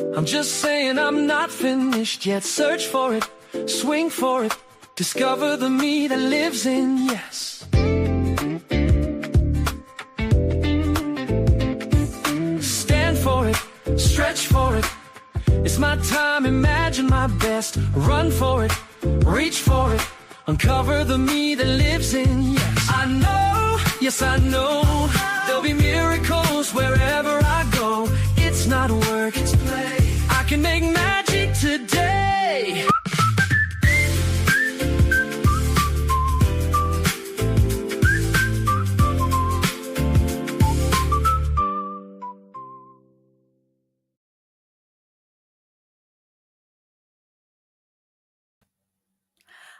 I'm just saying I'm not finished yet. Search for it, swing for it, discover the me that lives in yes. Stand for it, stretch for it. It's my time, imagine my best. Run for it, reach for it, uncover the me that lives in yes. I know, yes I know, there'll be miracles wherever I go. It's not work, it's play. I can make magic today.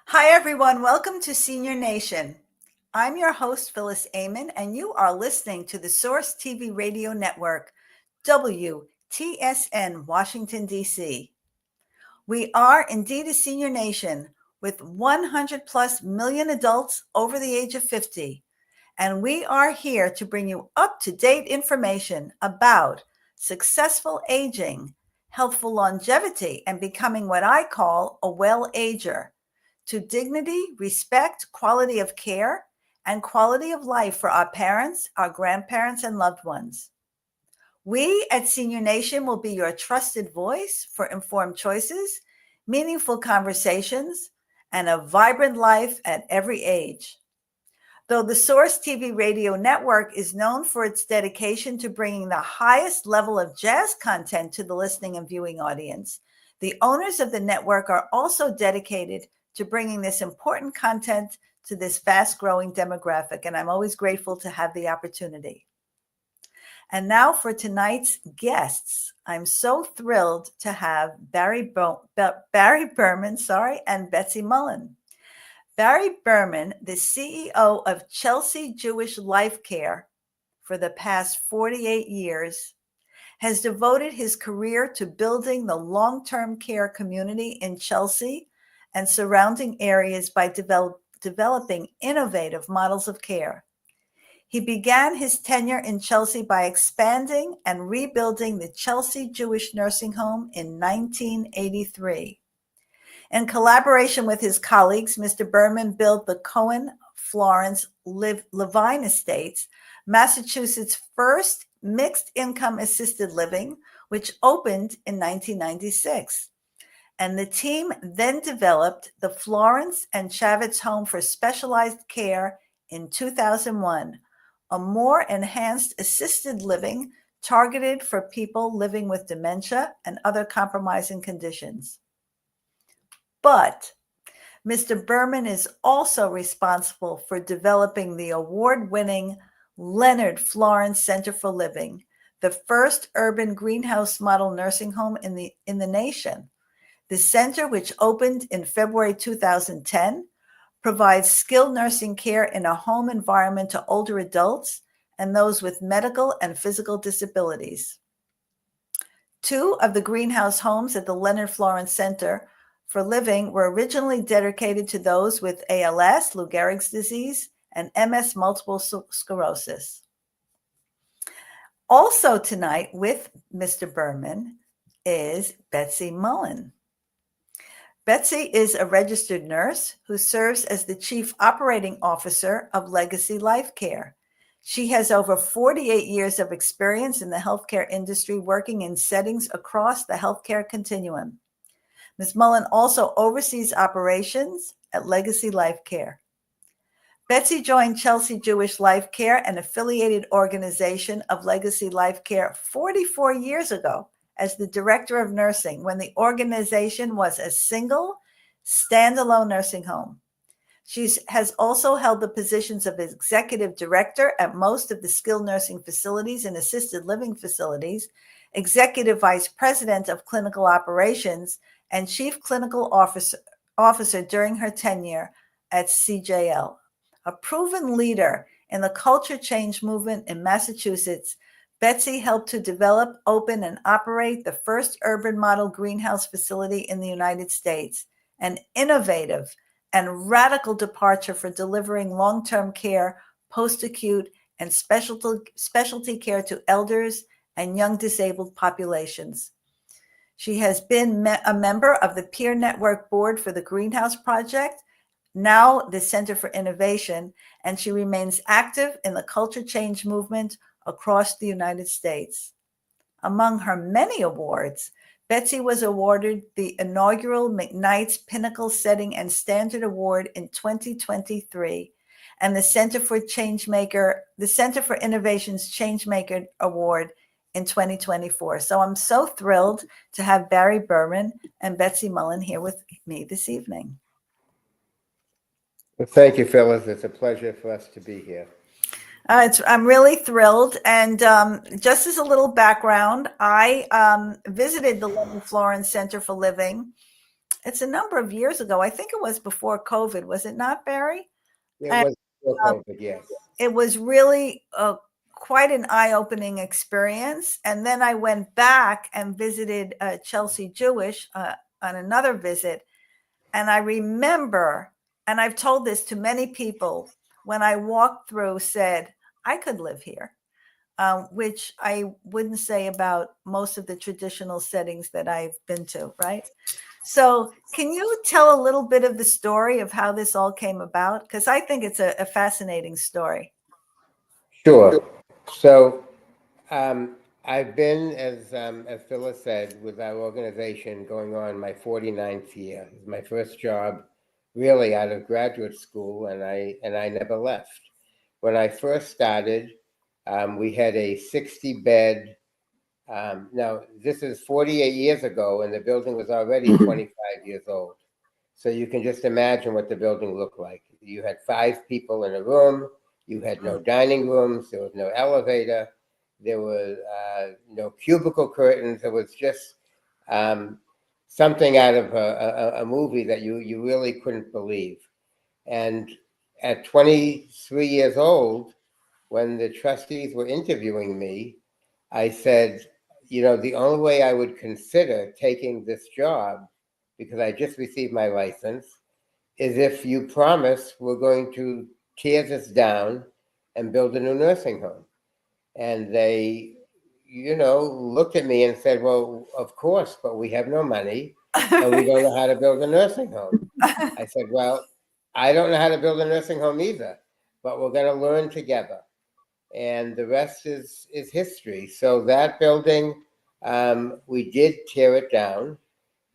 Hi, everyone. Welcome to Senior Nation. I'm your host, Phyllis Aymn, and you are listening to the Source TV Radio Network, WTSN, Washington, D.C. We are indeed a senior nation with 100 plus million adults over the age of 50, and we are here to bring you up-to-date information about successful aging, healthful longevity, and becoming what I call a well-ager, to dignity, respect, quality of care, and quality of life for our parents, our grandparents, and loved ones. We at Senior Nation will be your trusted voice for informed choices, meaningful conversations, and a vibrant life at every age. Though the Source TV Radio Network is known for its dedication to bringing the highest level of jazz content to the listening and viewing audience, the owners of the network are also dedicated to bringing this important content to this fast-growing demographic, and I'm always grateful to have the opportunity. And now for tonight's guests. I'm so thrilled to have Barry Berman, and Betsy Mullen. Barry Berman, the CEO of Chelsea Jewish Lifecare for the past 48 years, has devoted his career to building the long-term care community in Chelsea and surrounding areas by developing innovative models of care. He began his tenure in Chelsea by expanding and rebuilding the Chelsea Jewish Nursing Home in 1983. In collaboration with his colleagues, Mr. Berman built the Cohen-Florence-Levine Estates, Massachusetts' first mixed-income assisted living, which opened in 1996. And the team then developed the Florence and Chafetz Home for specialized care in 2001, a more enhanced assisted living targeted for people living with dementia and other compromising conditions. But Mr. Berman is also responsible for developing the award-winning Leonard Florence Center for Living, the first urban greenhouse model nursing home in the nation. The center, which opened in February 2010, provides skilled nursing care in a home environment to older adults and those with medical and physical disabilities. 2 of the greenhouse homes at the Leonard Florence Center for Living were originally dedicated to those with ALS, Lou Gehrig's disease, and MS, multiple sclerosis. Also tonight with Mr. Berman is Betsy Mullen. Betsy is a registered nurse who serves as the Chief Operating Officer of Legacy Lifecare. She has over 48 years of experience in the healthcare industry, working in settings across the healthcare continuum. Ms. Mullen also oversees operations at Legacy Lifecare. Betsy joined Chelsea Jewish Lifecare, an affiliated organization of Legacy Lifecare, 44 years ago, as the director of nursing when the organization was a single, standalone nursing home. She has also held the positions of executive director at most of the skilled nursing facilities and assisted living facilities, executive vice president of clinical operations, and chief clinical officer during her tenure at CJL. A proven leader in the culture change movement in Massachusetts, Betsy helped to develop, open, and operate the first urban model greenhouse facility in the United States, an innovative and radical departure for delivering long-term care, post-acute, and specialty care to elders and young disabled populations. She has been a member of the Peer Network Board for the Greenhouse Project, now the Center for Innovation, and she remains active in the culture change movement across the United States. Among her many awards, Betsy was awarded the inaugural McKnight's Pinnacle Setting and Standard Award in 2023 and the Center for Innovation's Changemaker Award in 2024. So I'm so thrilled to have Barry Berman and Betsy Mullen here with me this evening. Well, thank you, Phyllis. It's a pleasure for us to be here. I'm really thrilled. And just as a little background, I visited the London Florence Center for Living. It's a number of years ago. I think it was before COVID. Was it not, Barry? It was before COVID, yes. It was really quite an eye-opening experience. And then I went back and visited Chelsea Jewish on another visit. And I remember, and I've told this to many people, when I walked through, said, I could live here, which I wouldn't say about most of the traditional settings that I've been to, right? So can you tell a little bit of the story of how this all came about? Because I think it's a fascinating story. Sure. So I've been, as Phyllis said, with our organization going on my 49th year. It was my first job really out of graduate school, and I never left. When I first started, we had a 60-bed. Now, this is 48 years ago, and the building was already 25 years old. So you can just imagine what the building looked like. You had 5 people in a room. You had no dining rooms. There was no elevator. There were no cubicle curtains. It was just something out of a movie that you really couldn't believe. And at 23 years old, when the trustees were interviewing me, I said, you know, the only way I would consider taking this job, because I just received my license, is if you promise we're going to tear this down and build a new nursing home. And they, you know, looked at me and said, well, of course, but we have no money and we don't know how to build a nursing home. I said, well, I don't know how to build a nursing home either, but we're going to learn together. And the rest is history. So that building, we did tear it down,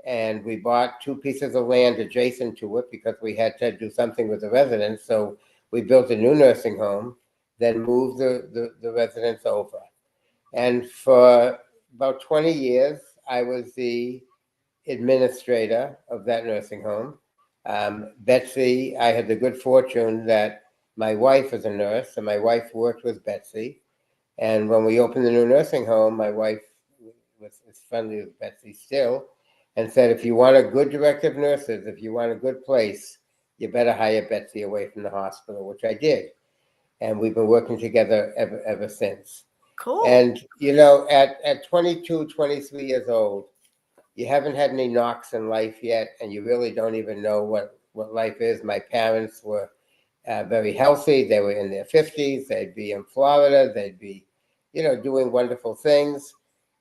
and we bought 2 pieces of land adjacent to it because we had to do something with the residents. So we built a new nursing home, then moved the residents over. And for about 20 years, I was the administrator of that nursing home. Betsy, I had the good fortune that my wife is a nurse, and my wife worked with Betsy. And when we opened the new nursing home, my wife was as friendly with Betsy still, and said, if you want a good director of nurses, if you want a good place, you better hire Betsy away from the hospital, which I did. And we've been working together ever since. Cool. And, you know, at 22, 23 years old, you haven't had any knocks in life yet, and you really don't even know what life is. My parents were very healthy. They were in their 50s. They'd be in Florida. They'd be, you know, doing wonderful things,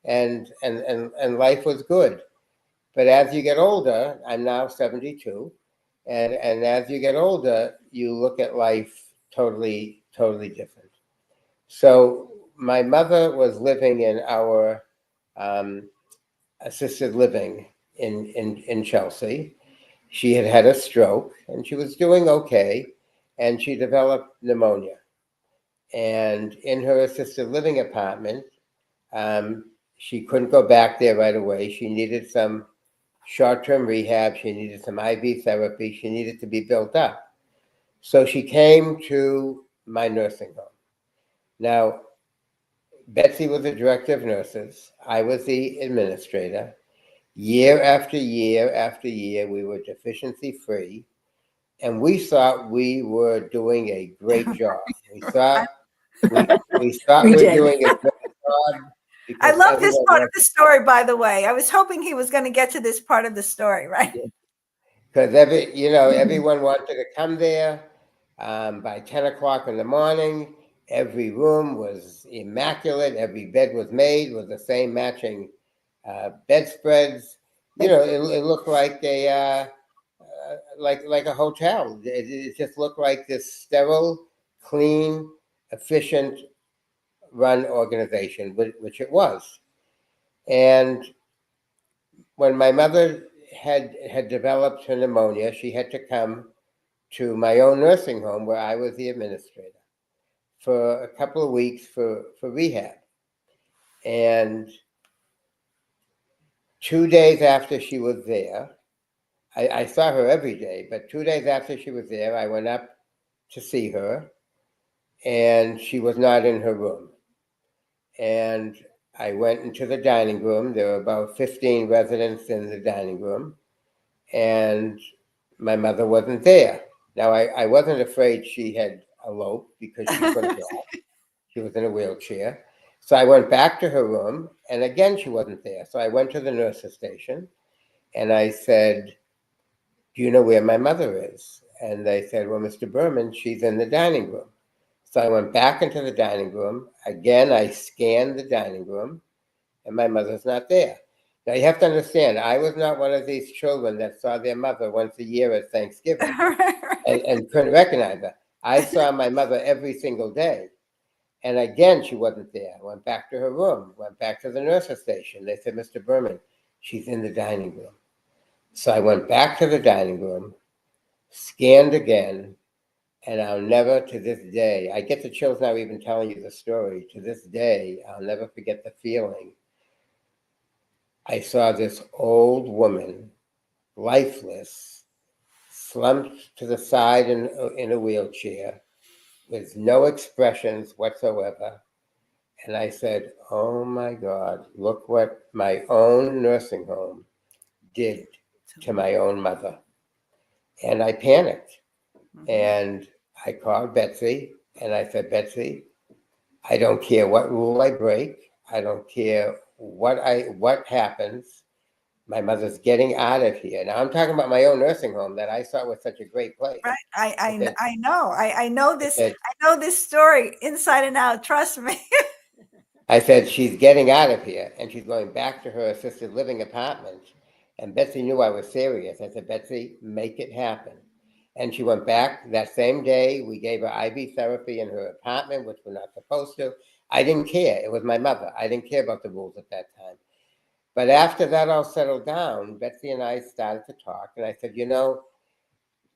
and life was good. But as you get older, I'm now 72, and as you get older, you look at life totally different. So my mother was living in our assisted living in Chelsea. She had had a stroke, and she was doing okay, and she developed pneumonia. And in her assisted living apartment, she couldn't go back there right away. She needed some short-term rehab. She needed some IV therapy. She needed to be built up. So she came to my nursing home. Now, Betsy was the director of nurses. I was the administrator. Year after year after year, we were deficiency-free, and we thought we were doing a great job. We thought we were doing a great job. I love this part of the story, by the way. I was hoping he was going to get to this part of the story, right? Because everyone wanted to come there by 10 o'clock in the morning. Every room was immaculate. Every bed was made with the same matching bedspreads. It looked like a like a hotel. It just looked like this sterile, clean, efficient run organization, which it was. And when my mother had developed her pneumonia, she had to come to my own nursing home where I was the administrator for a couple of weeks for rehab. And 2 days after she was there, I saw her every day, but 2 days after she was there, I went up to see her, and she was not in her room. And I went into the dining room. There were about 15 residents in the dining room, and my mother wasn't there. Now, I wasn't afraid she had eloped because she couldn't walk. She was in a wheelchair. So I went back to her room, and again, she wasn't there. So I went to the nurse's station, and I said, "Do you know where my mother is?" And they said, "Well, Mr. Berman, she's in the dining room." So I went back into the dining room. Again, I scanned the dining room, and my mother's not there. Now, you have to understand, I was not one of these children that saw their mother once a year at Thanksgiving and couldn't recognize her. I saw my mother every single day. And again, she wasn't there. I went back to her room, went back to the nurse's station. They said, "Mr. Berman, she's in the dining room." So I went back to the dining room, scanned again, and I'll never, to this day, I get the chills now even telling you the story. To this day, I'll never forget the feeling. I saw this old woman, lifeless, slumped to the side in a wheelchair with no expressions whatsoever. And I said, "Oh my God, look what my own nursing home did to my own mother." And I panicked. And I called Betsy and I said, "Betsy, I don't care what rule I break. I don't care what happens. My mother's getting out of here." Now I'm talking about my own nursing home that I saw was such a great place. Right. I said, know. I know this. said, I know this story inside and out. Trust me. I said, "She's getting out of here and she's going back to her assisted living apartment." And Betsy knew I was serious. I said, "Betsy, make it happen." And she went back that same day. We gave her IV therapy in her apartment, which we're not supposed to. I didn't care. It was my mother. I didn't care about the rules at that time. But after that all settled down, Betsy and I started to talk. And I said,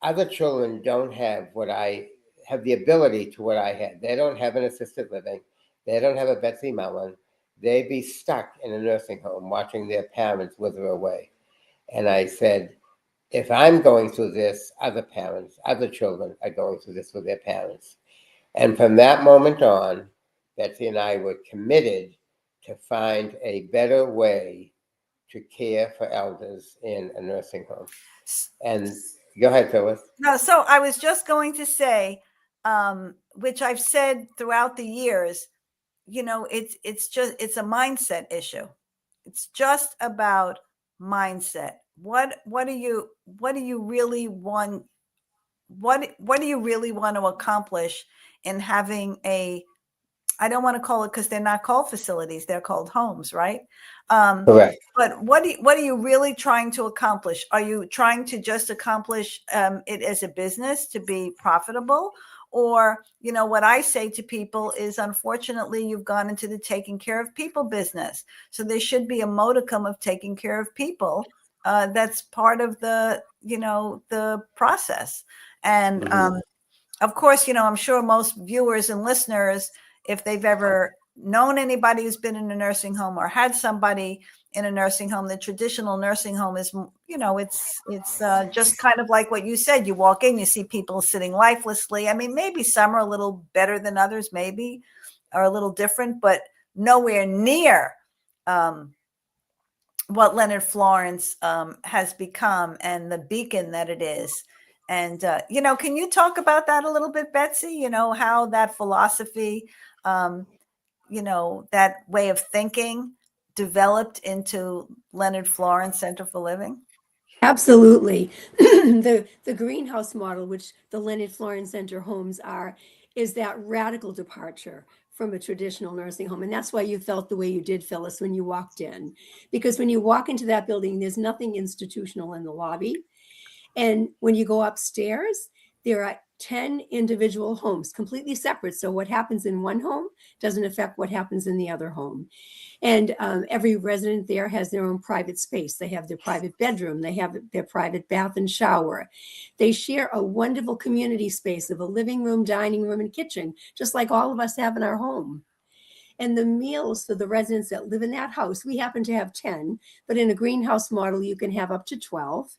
other children don't have what I have, the ability to what I had. They don't have an assisted living. They don't have a Betsy Mullen. They'd be stuck in a nursing home watching their parents wither away. And I said, if I'm going through this, other parents, other children are going through this with their parents. And from that moment on, Betsy and I were committed to find a better way to care for elders in a nursing home. And go ahead, Phyllis. No, so I was just going to say, which I've said throughout the years, it's a mindset issue. It's just about mindset. What do you really want? What do you really want to accomplish in having I don't want to call it, because they're not called facilities, they're called homes, right? Correct. But what are you really trying to accomplish? Are you trying to just accomplish it as a business to be profitable? Or, what I say to people is, unfortunately, you've gone into the taking care of people business. So there should be a modicum of taking care of people. That's part of the process. And of course, I'm sure most viewers and listeners, if they've ever known anybody who's been in a nursing home or had somebody in a nursing home, the traditional nursing home is, it's just kind of like what you said. You walk in, you see people sitting lifelessly. I mean, maybe some are a little better than others, maybe, or a little different, but nowhere near what Leonard Florence has become and the beacon that it is. And, can you talk about that a little bit, Betsy? How that philosophy, that way of thinking developed into Leonard Florence Center for Living? Absolutely. The greenhouse model, which the Leonard Florence Center homes are, is that radical departure from a traditional nursing home. And that's why you felt the way you did, Phyllis, when you walked in. Because when you walk into that building, there's nothing institutional in the lobby. And when you go upstairs, there are 10 individual homes, completely separate. So what happens in one home doesn't affect what happens in the other home. And every resident there has their own private space. They have their private bedroom. They have their private bath and shower. They share a wonderful community space of a living room, dining room, and kitchen, just like all of us have in our home. And the meals for the residents that live in that house, we happen to have 10, but in a greenhouse model, you can have up to 12.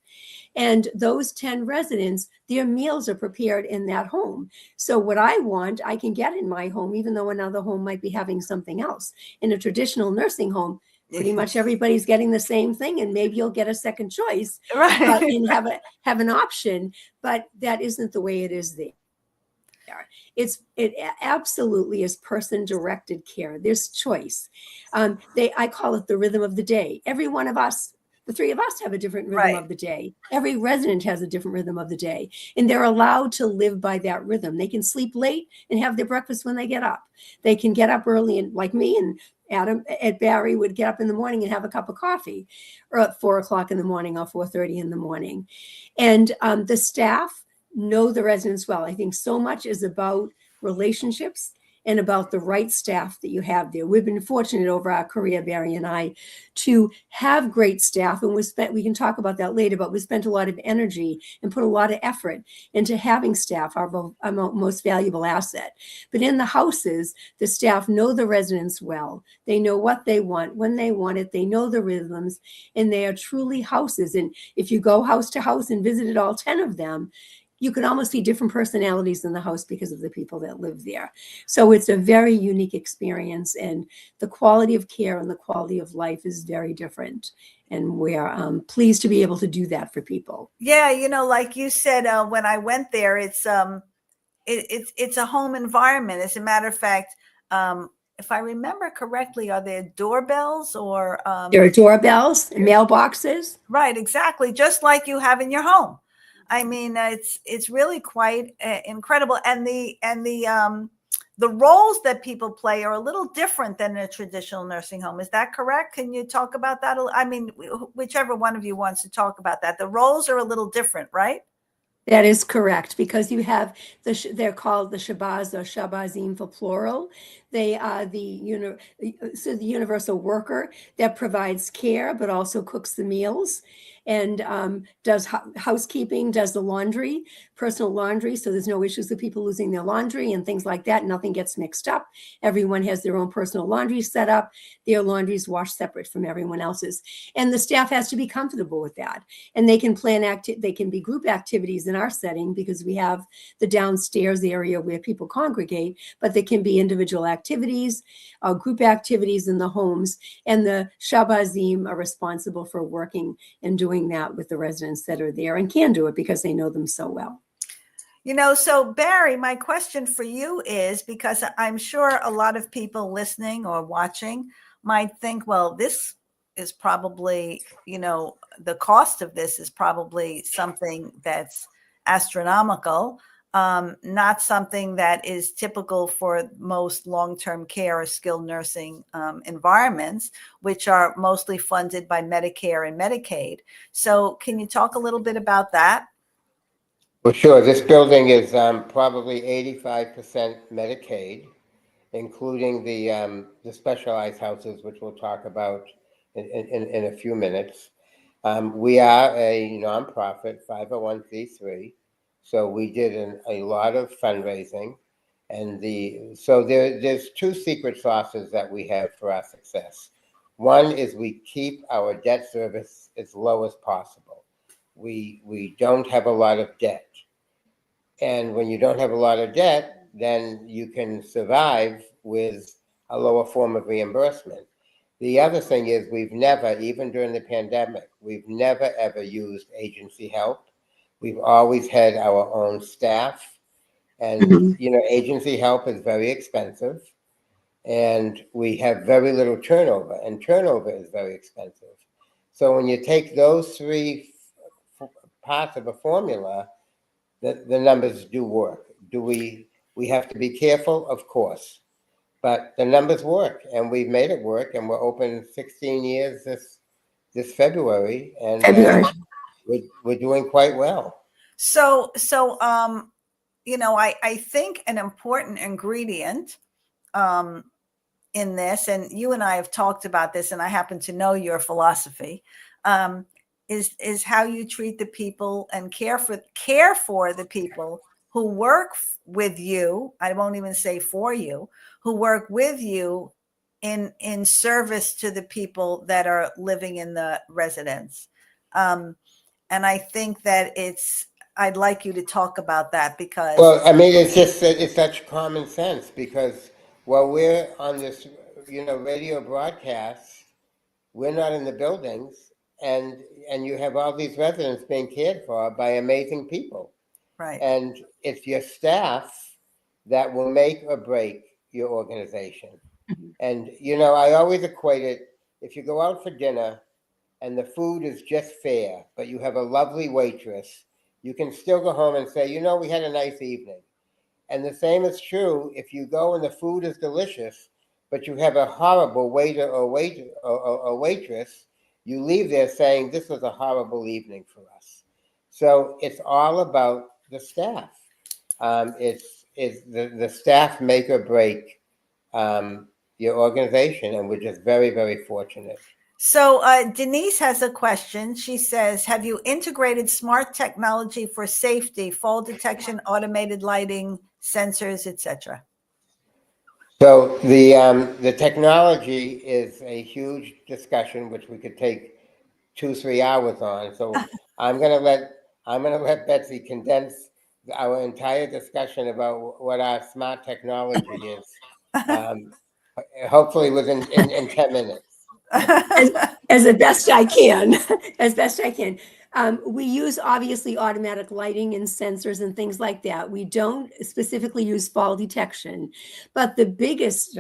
And those 10 residents, their meals are prepared in that home. So what I want, I can get in my home, even though another home might be having something else. In a traditional nursing home, pretty much everybody's getting the same thing, and maybe you'll get a second choice, Right. and have an option, but that isn't the way it is there. It absolutely is person-directed care. There's choice. I call it the rhythm of the day. Every one of us, the three of us, have a different rhythm of the day. Every resident has a different rhythm of the day, and they're allowed to live by that rhythm. They can sleep late and have their breakfast when they get up. They can get up early, and like me and Adam at Barry would get up in the morning and have a cup of coffee, or at 4 o'clock in the morning or 4:30 in the morning. And the staff know the residents well. I think so much is about relationships and about the right staff that you have there. We've been fortunate over our career, Barry and I, to have great staff, and we can talk about that later, but we spent a lot of energy and put a lot of effort into having staff, our most valuable asset. But in the houses, the staff know the residents well. They know what they want, when they want it. They know the rhythms, and they are truly houses. And if you go house to house and visited all 10 of them, you could almost see different personalities in the house because of the people that live there. So it's a very unique experience, and the quality of care and the quality of life is very different. And we're pleased to be able to do that for people. Yeah, like you said, when I went there, it's a home environment. As a matter of fact, if I remember correctly, are there doorbells or there are doorbells and mailboxes? Right, exactly, just like you have in your home. I mean, it's really quite incredible, and the roles that people play are a little different than a traditional nursing home. Is that correct? Can you talk about that? I mean, whichever one of you wants to talk about that. The roles are a little different, right? That is correct, because you have they're called the Shabaz or Shabazim for plural. They are the universal worker that provides care, but also cooks the meals and does housekeeping, does the laundry, personal laundry. So there's no issues with people losing their laundry and things like that. Nothing gets mixed up. Everyone has their own personal laundry set up. Their laundry is washed separate from everyone else's. And the staff has to be comfortable with that. And they can plan they can be group activities in our setting, because we have the downstairs area where people congregate, but they can be individual activities, group activities in the homes. And the Shabazim are responsible for working and doing that with the residents that are there, and can do it because they know them so well. So Barry, my question for you is, because I'm sure a lot of people listening or watching might think, well, this is probably, the cost of this is probably something that's astronomical, not something that is typical for most long-term care or skilled nursing environments, which are mostly funded by Medicare and Medicaid. So can you talk a little bit about that? Well, sure. This building is probably 85% Medicaid, including the specialized houses, which we'll talk about in a few minutes. We are a nonprofit, 501c3, so we did a lot of fundraising, and there's two secret sauces that we have for our success. One is we keep our debt service as low as possible. We don't have a lot of debt. And when you don't have a lot of debt, then you can survive with a lower form of reimbursement. The other thing is we've never, even during the pandemic, we've never ever used agency help. We've always had our own staff. And, agency help is very expensive. And we have very little turnover, and turnover is very expensive. So when you take those three parts of a formula, the numbers do work. Do we have to be careful? Of course. but the numbers work, and we've made it work, and we're open 16 years this February, and February. we're doing quite well. So, I think an important ingredient in this, and you and I have talked about this, and I happen to know your philosophy, is how you treat the people and care for the people who work with you. I won't even say for you, who work with you in service to the people that are living in the residence. And I think that I'd like you to talk about that, because Well, I mean, it's such common sense, because while we're on this, radio broadcast, we're not in the buildings, and you have all these residents being cared for by amazing people. right. And it's your staff that will make or break your organization. And, I always equate it, if you go out for dinner and the food is just fair, but you have a lovely waitress, you can still go home and say, we had a nice evening. And the same is true if you go and the food is delicious, but you have a horrible waiter or waitress, you leave there saying, this was a horrible evening for us. So it's all about the staff. It's the staff make or break your organization, and we're just very, very fortunate. So Denise has a question. She says, have you integrated smart technology for safety, fall detection, automated lighting, sensors, etc.? So the technology is a huge discussion, which we could take 2-3 hours on. So I'm gonna let Betsy condense our entire discussion about what our smart technology is. Hopefully within in 10 minutes. As the best I can, as best I can. We use obviously automatic lighting and sensors and things like that. We don't specifically use fall detection, but the biggest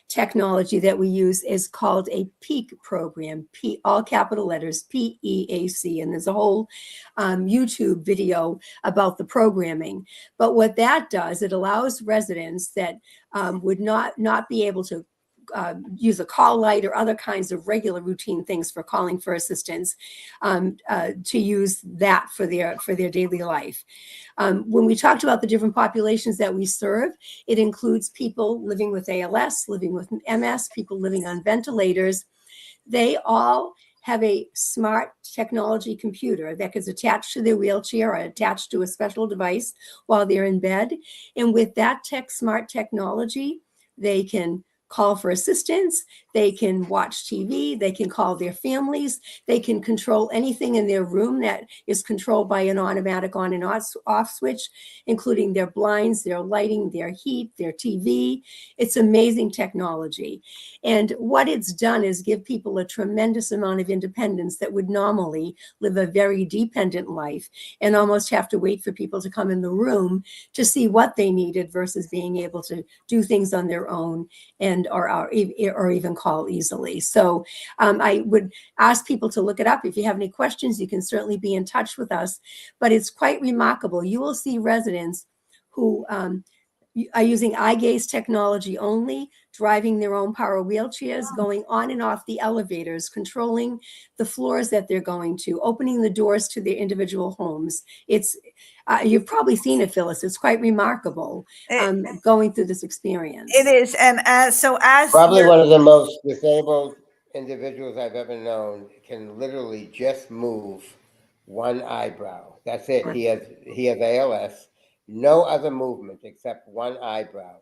technology that we use is called a PEAC program, all capital letters, PEAC, and there's a whole YouTube video about the programming. But what that does, it allows residents that would not be able to use a call light or other kinds of regular routine things for calling for assistance, to use that for their daily life. When we talked about the different populations that we serve, it includes people living with ALS, living with MS, people living on ventilators. They all have a smart technology computer that is attached to their wheelchair or attached to a special device while they're in bed. And with that smart technology, they can call for assistance, they can watch TV, they can call their families, they can control anything in their room that is controlled by an automatic on and off switch, including their blinds, their lighting, their heat, their TV. It's amazing technology. And what it's done is give people a tremendous amount of independence that would normally live a very dependent life and almost have to wait for people to come in the room to see what they needed versus being able to do things on their own and or even call easily. So I would ask people to look it up. If you have any questions, you can certainly be in touch with us. But it's quite remarkable. You will see residents who are using eye gaze technology only, driving their own power wheelchairs, going on and off the elevators, controlling the floors that they're going to, opening the doors to their individual homes. It's you've probably seen it, Phyllis. It's quite remarkable going through this experience. It is. And as probably one of the most disabled individuals I've ever known can literally just move one eyebrow. That's it. He has ALS. No other movement except one eyebrow.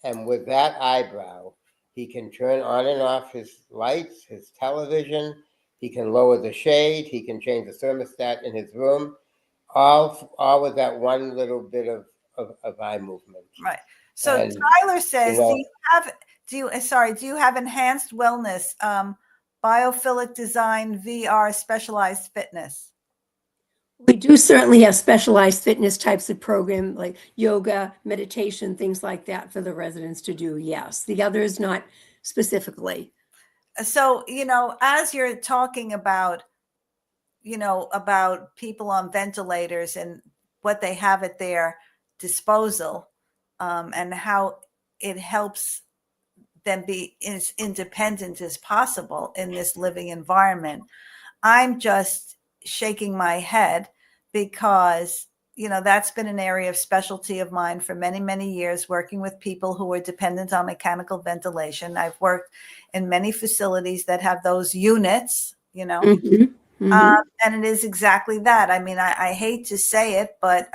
And with that eyebrow, he can turn on and off his lights, his television. He can lower the shade. He can change the thermostat in his room. All with that one little bit of eye movement. Right. So and, Tyler says, do you have enhanced wellness, biophilic design, VR, specialized fitness? We do certainly have specialized fitness types of program like yoga, meditation, things like that for the residents to do. Yes, the others not specifically. So, as you're talking about, about people on ventilators and what they have at their disposal, and how it helps them be as independent as possible in this living environment. I'm just shaking my head because, that's been an area of specialty of mine for many, many years, working with people who are dependent on mechanical ventilation. I've worked in many facilities that have those units, and it is exactly that. I mean, I hate to say it, but,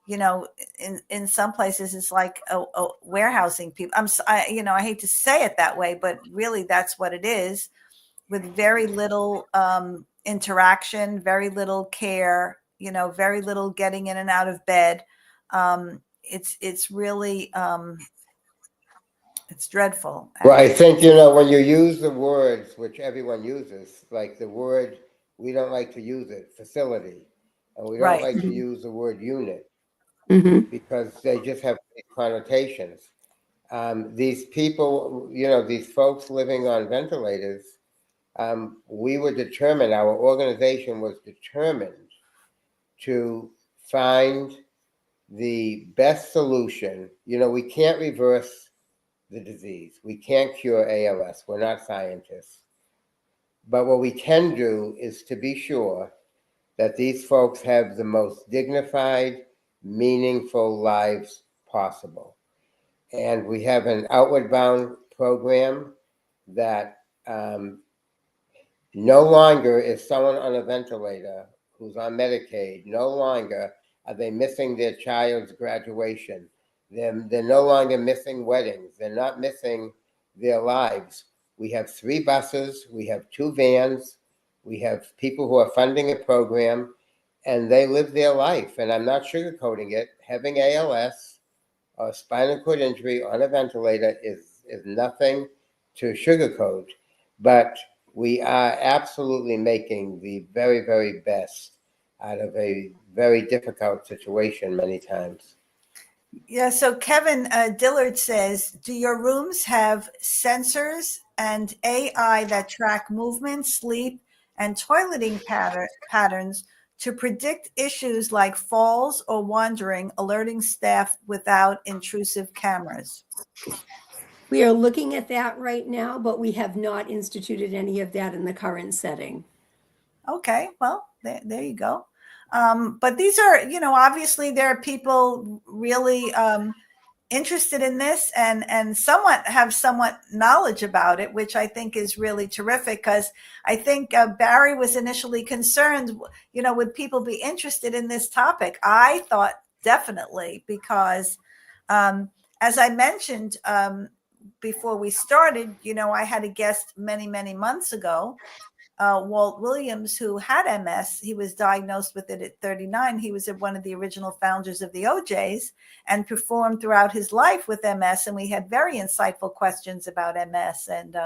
in some places it's like a warehousing people. I hate to say it that way, but really that's what it is, with very little interaction, very little care, very little getting in and out of bed. It's really it's dreadful. Well, I think, when you use the words, which everyone uses, like the word, we don't like to use it, facility, and we don't Right. like to use the word unit because they just have connotations. These people, these folks living on ventilators, we were determined, our organization was determined to find the best solution. We can't reverse the disease. We can't cure ALS. We're not scientists. But what we can do is to be sure that these folks have the most dignified, meaningful lives possible. And we have an outward bound program that no longer is someone on a ventilator who's on Medicaid, no longer are they missing their child's graduation. They're no longer missing weddings. They're not missing their lives. We have 3 buses. We have 2 vans. We have people who are funding a program, and they live their life. And I'm not sugarcoating it. Having ALS or spinal cord injury on a ventilator is nothing to sugarcoat. But we are absolutely making the very, very best out of a very difficult situation many times. Yeah. So Kevin Dillard says, do your rooms have sensors and AI that track movement, sleep, and toileting patterns to predict issues like falls or wandering, alerting staff without intrusive cameras? We are looking at that right now, but we have not instituted any of that in the current setting. Okay, well, there you go. But these are, obviously there are people really interested in this and somewhat knowledge about it, which I think is really terrific, because I think Barry was initially concerned, would people be interested in this topic? I thought definitely, because as I mentioned before we started, I had a guest many, many months ago, Walt Williams, who had MS. He was diagnosed with it at 39. He was one of the original founders of the OJs and performed throughout his life with MS. And we had very insightful questions about MS. And,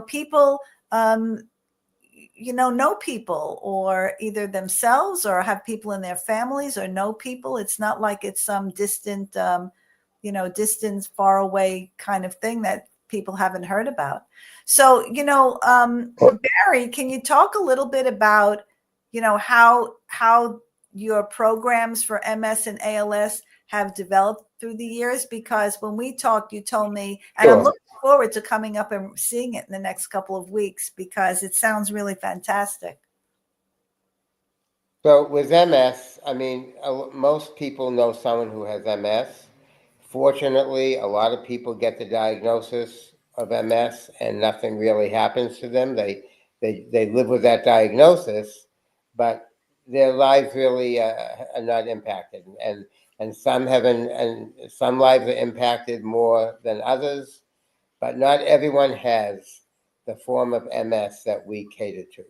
people, know people, or either themselves or have people in their families or know people. It's not like it's some distant, distant, far away kind of thing that people haven't heard about. So, Barry, can you talk a little bit about, how your programs for MS and ALS have developed through the years? Because when we talked, you told me, and I'm looking forward to coming up and seeing it in the next couple of weeks, because it sounds really fantastic. So with MS, I mean, most people know someone who has MS. Fortunately, a lot of people get the diagnosis of MS and nothing really happens to them. They live with that diagnosis, but their lives really are not impacted. And some haven't, and some lives are impacted more than others, but not everyone has the form of MS that we cater to.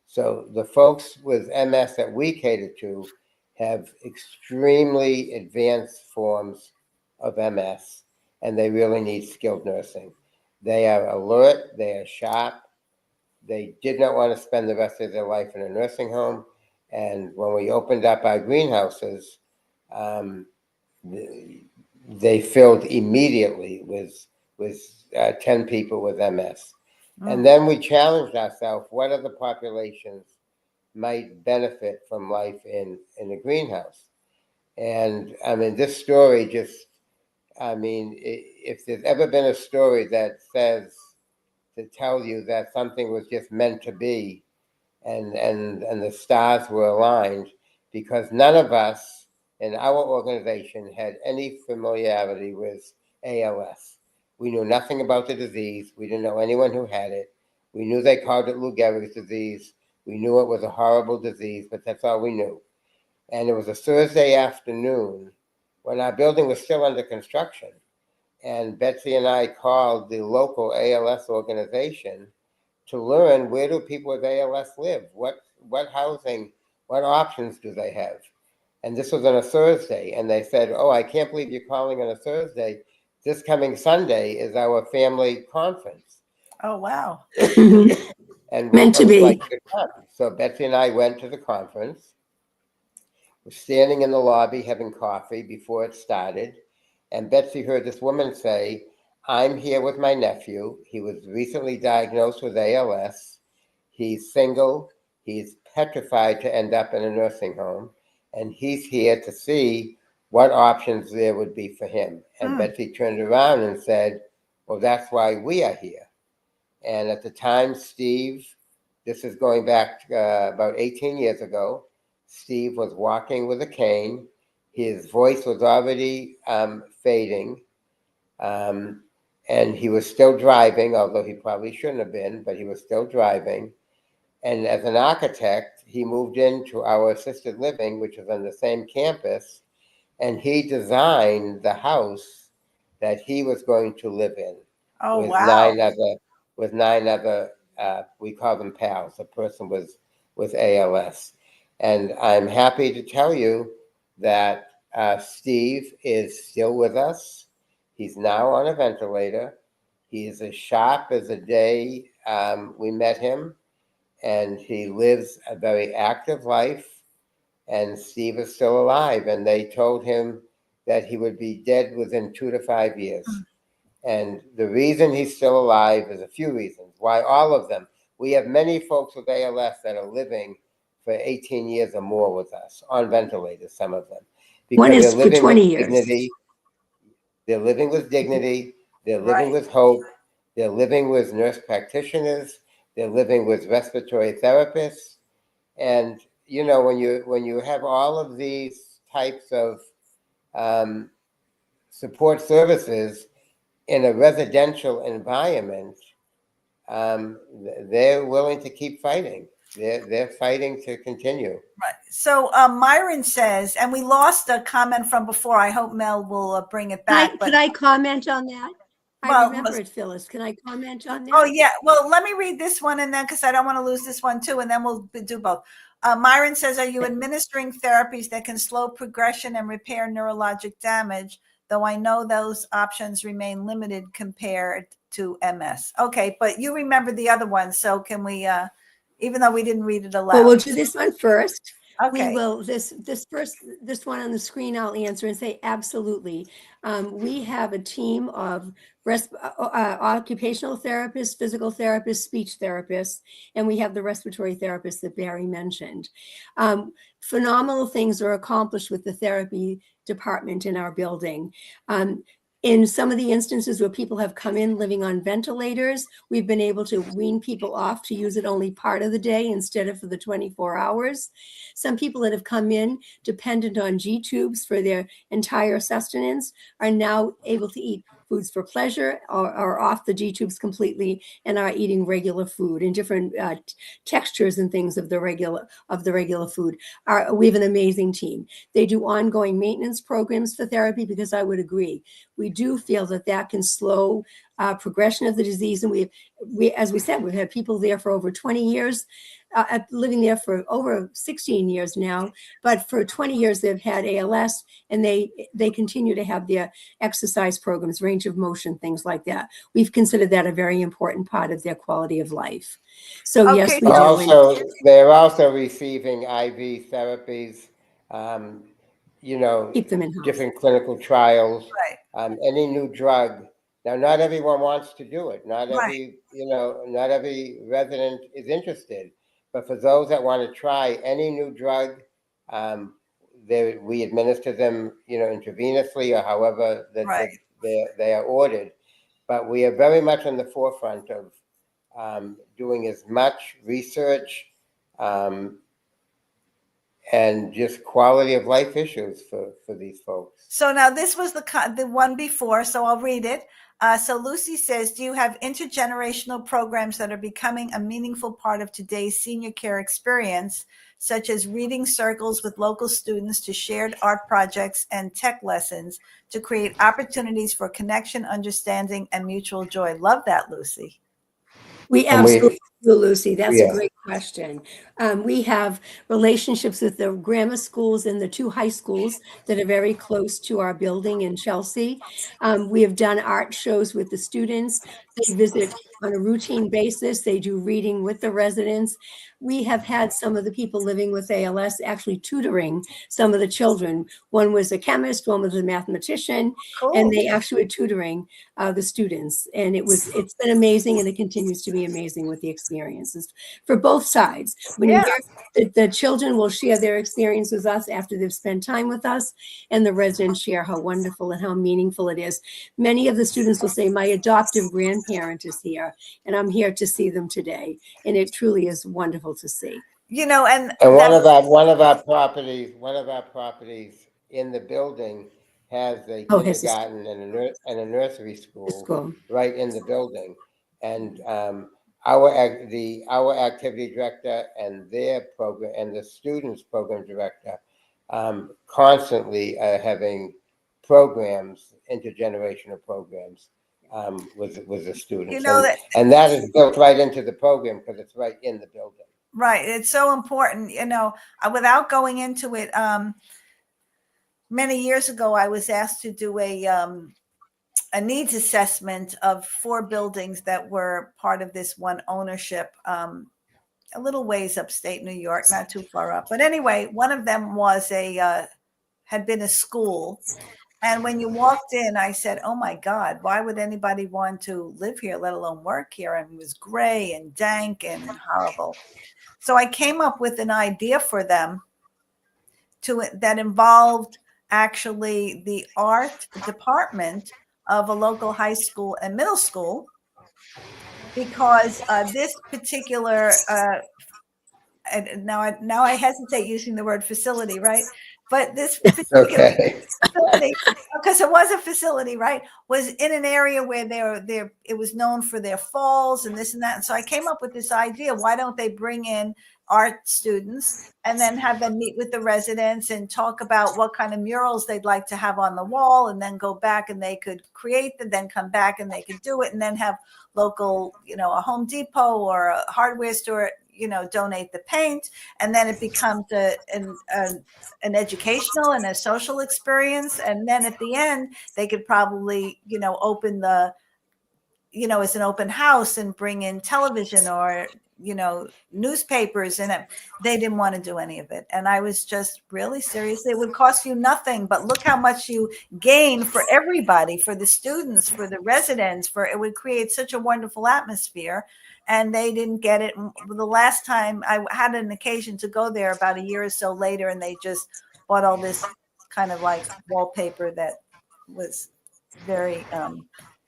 So the folks with MS that we cater to have extremely advanced forms of MS, and they really need skilled nursing. They are alert, they are sharp, they did not want to spend the rest of their life in a nursing home. And when we opened up our greenhouses, they filled immediately with 10 people with MS. And then we challenged ourselves, what other populations might benefit from life in a greenhouse? And I mean, this story just I mean, if there's ever been a story that says to tell you that something was just meant to be, and the stars were aligned, because none of us in our organization had any familiarity with ALS. We knew nothing about the disease. We didn't know anyone who had it. We knew they called it Lou Gehrig's disease. We knew it was a horrible disease, but that's all we knew. And it was a Thursday afternoon when our building was still under construction. And Betsy and I called the local ALS organization to learn, where do people with ALS live? What housing, what options do they have? And this was on a Thursday. And they said, oh, I can't believe you're calling on a Thursday. This coming Sunday is our family conference. Oh, wow. And Meant to be. like to come. So Betsy and I went to the conference. We're standing in the lobby having coffee before it started. And Betsy heard this woman say, I'm here with my nephew. He was recently diagnosed with ALS. He's single. He's petrified to end up in a nursing home. And he's here to see what options there would be for him. And Betsy turned around and said, well, that's why we are here. And at the time, Steve, this is going back about 18 years ago, Steve was walking with a cane. His voice was already fading. And he was still driving, although he probably shouldn't have been, but he was still driving. And as an architect, he moved into our assisted living, which is on the same campus, and he designed the house that he was going to live in. Oh, with wow. nine other, we call them pals, a person with ALS. And I'm happy to tell you that Steve is still with us. He's now on a ventilator. He is as sharp as the day we met him, and he lives a very active life. And Steve is still alive, and they told him that he would be dead within 2 to 5 years. And the reason he's still alive is a few reasons. Why? All of them. We have many folks with ALS that are living for 18 years or more with us on ventilators, some of them. Because One is they're living for 20 with years. dignity. They're living with dignity. They're living with hope. They're living with nurse practitioners. They're living with respiratory therapists. And, you know, when you have all of these types of support services in a residential environment, they're willing to keep fighting. They're fighting to continue. Right. So Myron says, and we lost a comment from before. I hope Mel will bring it back. Could I comment on that? Well, I remember it, Phyllis. Can I comment on that? Oh, yeah. Well, let me read this one, and then, because I don't want to lose this one too, and then we'll do both. Myron says, are you administering therapies that can slow progression and repair neurologic damage? Though I know those options remain limited compared to MS. Okay, but you remember the other one, so can we, even though we didn't read it aloud? Well, we'll do this one first. Okay. We will, this one on the screen, I'll answer and say, absolutely. We have a team of occupational therapists, physical therapists, speech therapists, and we have the respiratory therapists that Barry mentioned. Phenomenal things are accomplished with the therapy department in our building. In some of the instances where people have come in living on ventilators, we've been able to wean people off to use it only part of the day instead of for the 24 hours. Some people that have come in dependent on G-tubes for their entire sustenance are now able to eat foods for pleasure or are off the G-tubes completely and are eating regular food and different textures and things of the regular food. We have an amazing team. They do ongoing maintenance programs for therapy because I would agree. We do feel that can slow progression of the disease. And we, as we said, we've had people there for over 20 years, living there for over 16 years now. But for 20 years, they've had ALS, and they continue to have their exercise programs, range of motion, things like that. We've considered that a very important part of their quality of life. So Okay. yes, we do. Also, they're also receiving IV therapies. Keep them in-house. Different clinical trials. Right. Any new drug. Now, not everyone wants to do it. Not Right. every resident is interested. But for those that want to try any new drug, we administer them, intravenously or however they are ordered, but we are very much on the forefront of doing as much research and just quality of life issues for these folks. So now this was the one before, so I'll read it. So Lucy says, do you have intergenerational programs that are becoming a meaningful part of today's senior care experience, such as reading circles with local students to shared art projects and tech lessons to create opportunities for connection, understanding, and mutual joy? Love that, Lucy. We absolutely do, Lucy. That's Yeah. a great question. We have relationships with the grammar schools and the 2 high schools that are very close to our building in Chelsea. We have done art shows with the students. They visit on a routine basis. They do reading with the residents. We have had some of the people living with ALS actually tutoring some of the children. One was a chemist, one was a mathematician, Cool. and they actually were tutoring the students. And it's been amazing, and it continues to be amazing with the experiences for both sides. When you hear the children will share their experience with us after they've spent time with us, and the residents share how wonderful and how meaningful it is. Many of the students will say, my adoptive grandparent is here, and I'm here to see them today. And it truly is wonderful to see. You know, and one of our properties in the building has a kindergarten and a nursery school right in the building, and our activity director and their program and the students program director constantly are having programs, intergenerational programs with the students. You know and that is built right into the program because it's right in the building. Right. It's so important, you know, without going into it. Many years ago, I was asked to do a needs assessment of 4 buildings that were part of this one ownership, a little ways upstate New York, not too far up. But anyway, one of them was had been a school. And when you walked in, I said, oh my God, why would anybody want to live here, let alone work here? And it was gray and dank and horrible. So I came up with an idea for them that involved actually the art department of a local high school and middle school, because this particular and now I hesitate using the word facility, right? But this particular facility, because it was a facility, right, was in an area where it was known for their falls and this and that. And so I came up with this idea: why don't they bring in art students and then have them meet with the residents and talk about what kind of murals they'd like to have on the wall, and then go back and they could create them, then come back and they could do it, and then have local, you know, a Home Depot or a hardware store, you know, donate the paint, and then it becomes an educational and a social experience. And then at the end, they could probably, you know, open the, you know, as an open house and bring in television or, you know, newspapers. And they didn't want to do any of it. And I was just really serious. It would cost you nothing, but look how much you gain for everybody, for the students, for the residents, it would create such a wonderful atmosphere. And they didn't get it. The last time I had an occasion to go there about a year or so later, and they just bought all this kind of like wallpaper that was very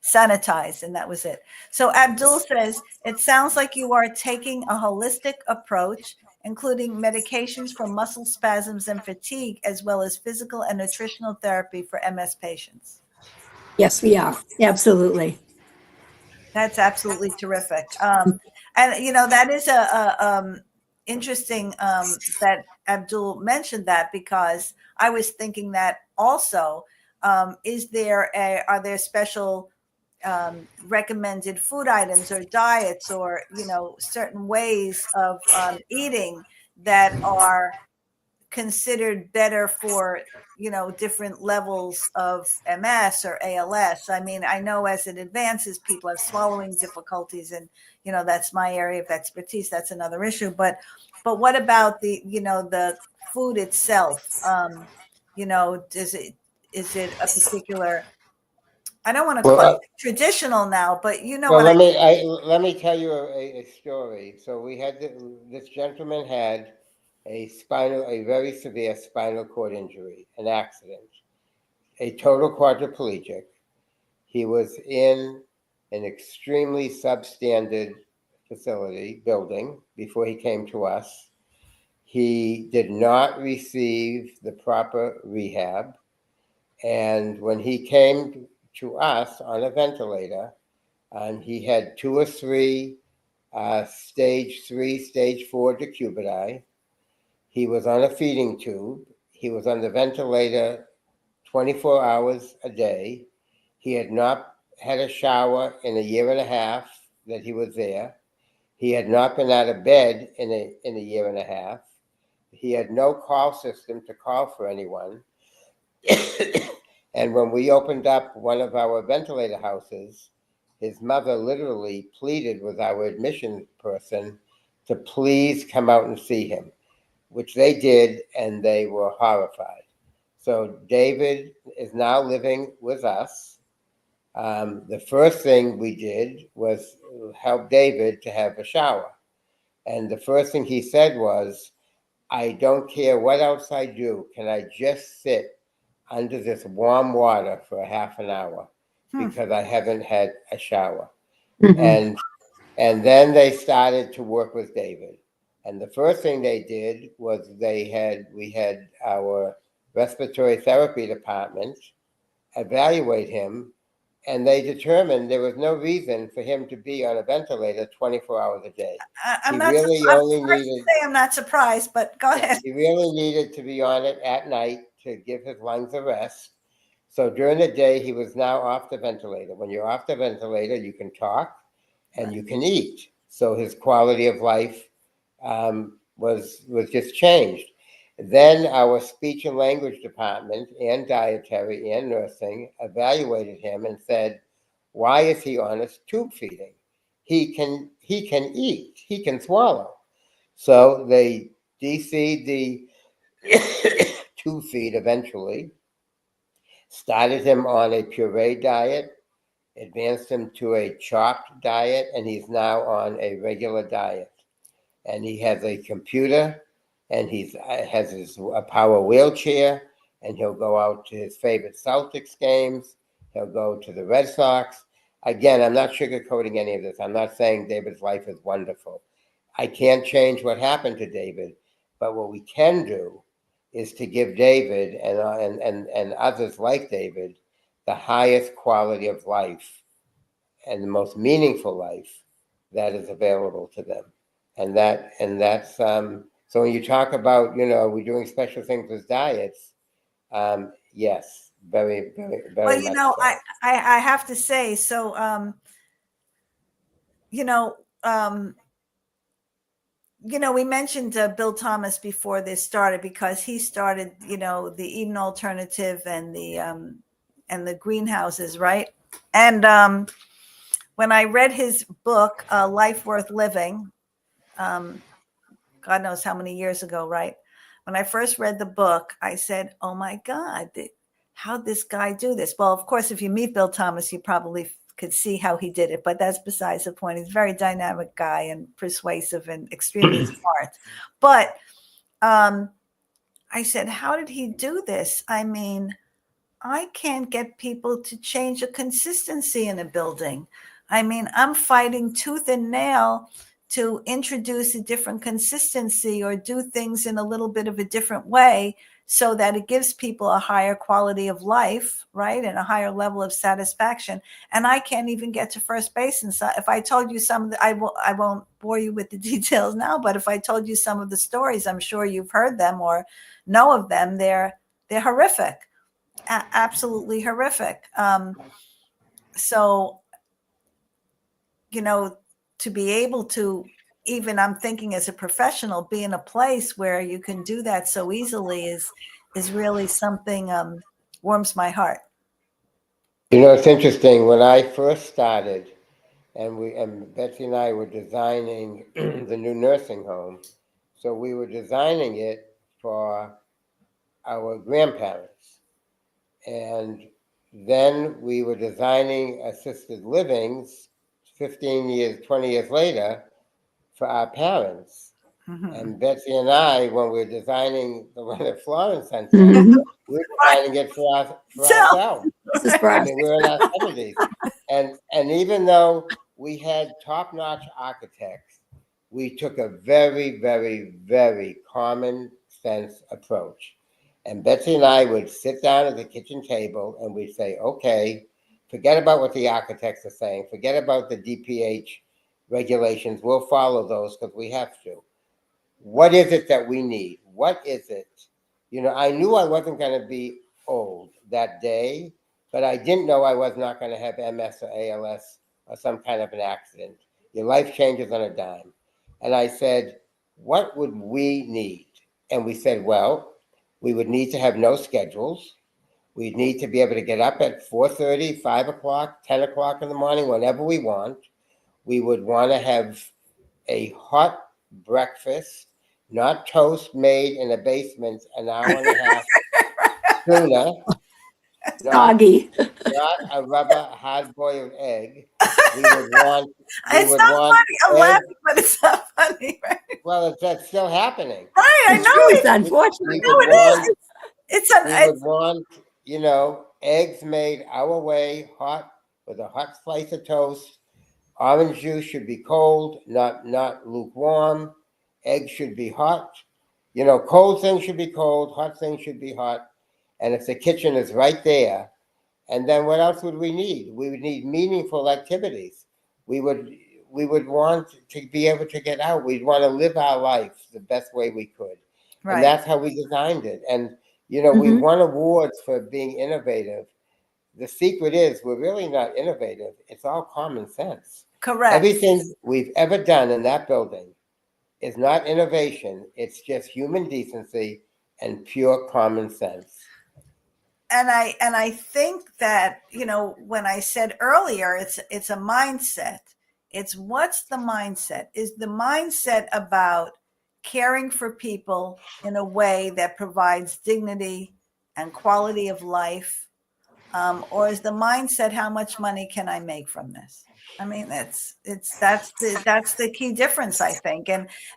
sanitized, and that was it. So Abdul says, it sounds like you are taking a holistic approach, including medications for muscle spasms and fatigue, as well as physical and nutritional therapy for MS patients. Yes, we are. Absolutely. That's absolutely terrific. And, you know, that is interesting that Abdul mentioned that, because I was thinking that also, are there special recommended food items or diets or, you know, certain ways of eating that are considered better for, you know, different levels of MS or ALS? I mean, I know as it advances, people have swallowing difficulties, and, you know, that's my area of expertise. That's another issue. But what about the, you know, the food itself? You know, is it a particular, I don't want to call it traditional now, but you know what let me tell you a story. So we had this gentleman had a very severe spinal cord injury, an accident, a total quadriplegic. He was in an extremely substandard building before he came to us. He did not receive the proper rehab. And when he came to us on a ventilator, and he had 2 or 3 stage 3, stage 4 decubiti. He was on a feeding tube. He was on the ventilator 24 hours a day. He had not had a shower in a year and a half that he was there. He had not been out of bed in a year and a half. He had no call system to call for anyone. And when we opened up one of our ventilator houses, his mother literally pleaded with our admission person to please come out and see him, which they did, and they were horrified. So David is now living with us. The first thing we did was help David to have a shower. And the first thing he said was, I don't care what else I do. Can I just sit under this warm water for a half an hour? Because I haven't had a shower. And then they started to work with David. And the first thing they did was we had our respiratory therapy department evaluate him, and they determined there was no reason for him to be on a ventilator 24 hours a day. I'm not surprised, but go ahead. He really needed to be on it at night to give his lungs a rest. So during the day, he was now off the ventilator. When you're off the ventilator, you can talk and you can eat. So his quality of life was just changed. Then our speech and language department and dietary and nursing evaluated him and said, why is he on a tube feeding? He can eat, he can swallow. So they DC'd the tube feed eventually, started him on a puree diet, advanced him to a chopped diet, and he's now on a regular diet. And he has a computer, and he has a power wheelchair, and he'll go out to his favorite Celtics games. He'll go to the Red Sox. Again, I'm not sugarcoating any of this. I'm not saying David's life is wonderful. I can't change what happened to David, but what we can do is to give David and others like David the highest quality of life and the most meaningful life that is available to them. And that's so when you talk about, we're doing special things with diets, yes, very, very, very much so. I have to say, so, we mentioned Bill Thomas before this started because he started, the Aymn Alternative and the greenhouses, right? And when I read his book, Life Worth Living, God knows how many years ago, right? When I first read the book, I said, oh my God, how'd this guy do this? Well, of course, if you meet Bill Thomas, you probably could see how he did it, but that's besides the point. He's a very dynamic guy and persuasive and extremely smart. But I said, how did he do this? I mean, I can't get people to change a consistency in a building. I mean, I'm fighting tooth and nail to introduce a different consistency or do things in a little bit of a different way so that it gives people a higher quality of life, right? And a higher level of satisfaction. And I can't even get to first base. And so if I told you some of the, I won't bore you with the details now, but if I told you some of the stories, I'm sure you've heard them or know of them. They're horrific, absolutely horrific. So, to be able to, even I'm thinking as a professional, be in a place where you can do that so easily is really something warms my heart. It's interesting. When I first started, and Betsy and I were designing the new nursing home, so we were designing it for our grandparents, and then we were designing assisted livings 15 years, 20 years later for our parents. Mm-hmm. And Betsy and I, when we were designing the one at Florence and Chafetz, we were designing it for ourselves. This is I for us. mean, we're in our 70s. And even though we had top-notch architects, we took a very, very, very common sense approach. And Betsy and I would sit down at the kitchen table and we'd say, okay, forget about what the architects are saying. Forget about the DPH regulations. We'll follow those because we have to. What is it that we need? What is it? You know, I knew I wasn't going to be old that day, but I didn't know I was not going to have MS or ALS or some kind of an accident. Your life changes on a dime. And I said, what would we need? And we said, well, we would need to have no schedules. We'd need to be able to get up at 4:30, 5 o'clock, 10 o'clock in the morning, whenever we want. We would want to have a hot breakfast, not toast made in a basement an hour and a half sooner, Doggy. not a rubber hard-boiled egg. We would want. It's not funny. I'm laughing, but it's not funny, right? Well, that's still happening. Right, I It's know true, it. it's unfortunate. No, it is. We would want, you know, eggs made our way, hot, with a hot slice of toast. Orange juice should be cold, not lukewarm. Eggs should be hot. You know, cold things should be cold, hot things should be hot. And if the kitchen is right there, and then what else would we need? We would need meaningful activities. We would want to be able to get out. We'd want to live our life the best way we could. Right. And that's how we designed it. And, you know, we won awards for being innovative. The secret is we're really not innovative. It's all common sense. Correct. Everything we've ever done in that building is not innovation. It's just human decency and pure common sense. And I think that, you know, when I said earlier, it's a mindset. It's what's the mindset? Is the mindset about caring for people in a way that provides dignity and quality of life? Or is the mindset, how much money can I make from this? I mean, that's the key difference, I think.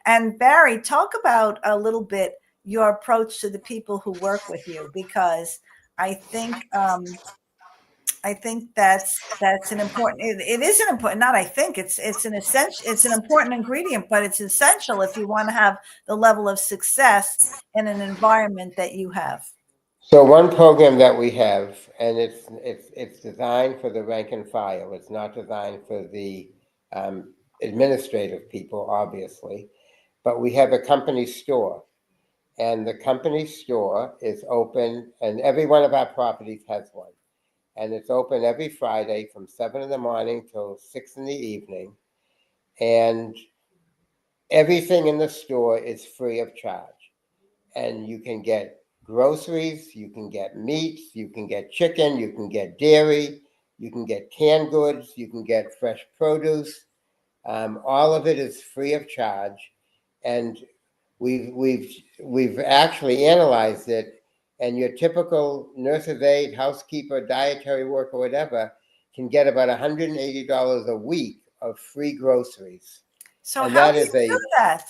And Barry, talk about a little bit your approach to the people who work with you, because I think that's an important. It is an important. Not I think it's an essential. It's an important ingredient, but it's essential if you want to have the level of success in an environment that you have. So one program that we have, and it's designed for the rank and file. It's not designed for the administrative people, obviously, but we have a company store. And the company store is open, and every one of our properties has one. And it's open every Friday from 7 in the morning till 6 in the evening. And everything in the store is free of charge. And you can get groceries, you can get meats, you can get chicken, you can get dairy, you can get canned goods, you can get fresh produce. All of it is free of charge. And we've actually analyzed it, and your typical nurse of aide, housekeeper, dietary worker, whatever, can get about $180 a week of free groceries. So and how that do is you do that?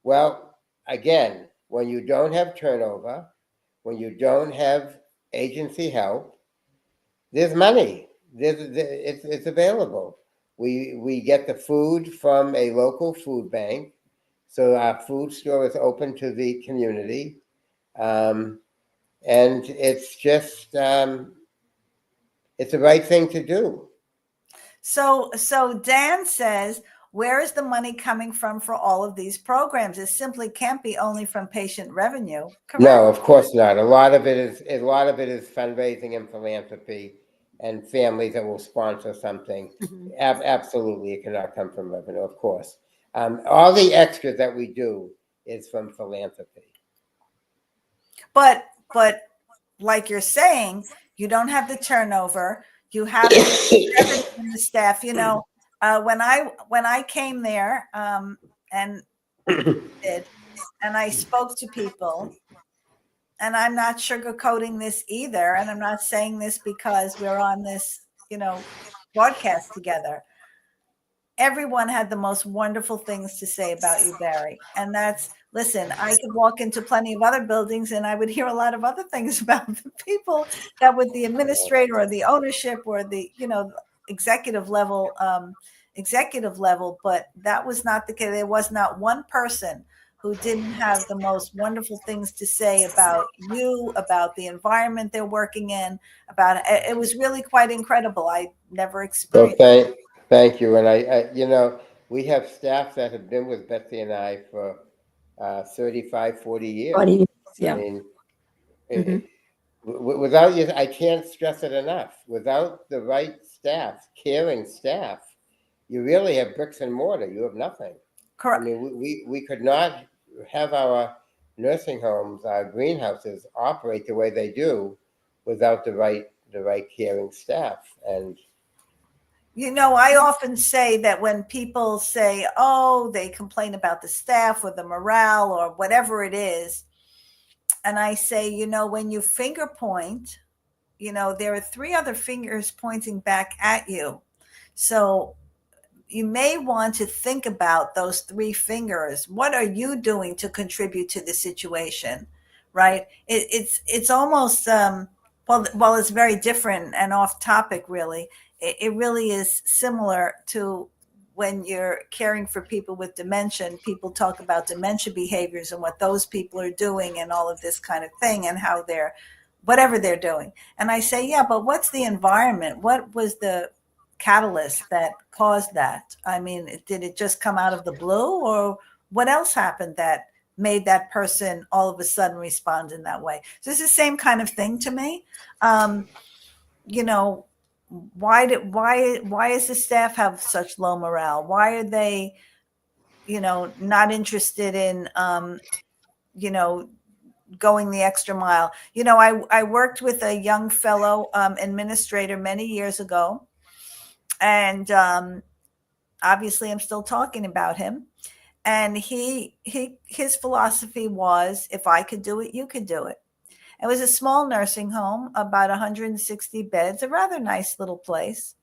Well, again, when you don't have turnover, when you don't have agency help, there's money. It's available. We get the food from a local food bank. So our food store is open to the community. And it's just, it's the right thing to do. So Dan says, where is the money coming from for all of these programs? It simply can't be only from patient revenue. Correct? No, of course not. A lot of it is fundraising and philanthropy and families that will sponsor something. Absolutely, it cannot come from revenue, of course. All the extras that we do is from philanthropy. But like you're saying, you don't have the turnover. You have the staff. You know, when I came there and I spoke to people, and I'm not sugarcoating this either, and I'm not saying this because we're on this, you know, broadcast together. Everyone had the most wonderful things to say about you, Barry. And that's, listen, I could walk into plenty of other buildings and I would hear a lot of other things about the people that with the administrator or the ownership or the, executive level, but that was not the case. There was not one person who didn't have the most wonderful things to say about you, about the environment they're working in, about it. It was really quite incredible. I never So experienced. thank you. And we have staff that have been with Betsy and I for 35, 40 years. 40 years, I yeah. mean, Mhm. without you, I can't stress it enough. Without the right staff, caring staff, you really have bricks and mortar. You have nothing. I Correct. mean, we could not have our nursing homes, our greenhouses operate the way they do without the right caring staff. And I often say that when people say, oh, they complain about the staff or the morale or whatever it is, and I say, when you finger point, there are three other fingers pointing back at you. So you may want to think about those three fingers. What are you doing to contribute to the situation? Right? It's almost well, it's very different and off topic, really. It really is similar to when you're caring for people with dementia. People talk about dementia behaviors and what those people are doing and all of this kind of thing and how they're whatever they're doing. And I say, yeah, but what's the environment? What was the catalyst that caused that? I mean, did it just come out of the blue, or what else happened that made that person all of a sudden respond in that way? So it's the same kind of thing to me. You know, why is the staff have such low morale? Why are they, not interested in, going the extra mile? I worked with a young fellow administrator many years ago, and obviously I'm still talking about him. And his philosophy was, if I could do it, you could do it. It was a small nursing home, about 160 beds, a rather nice little place.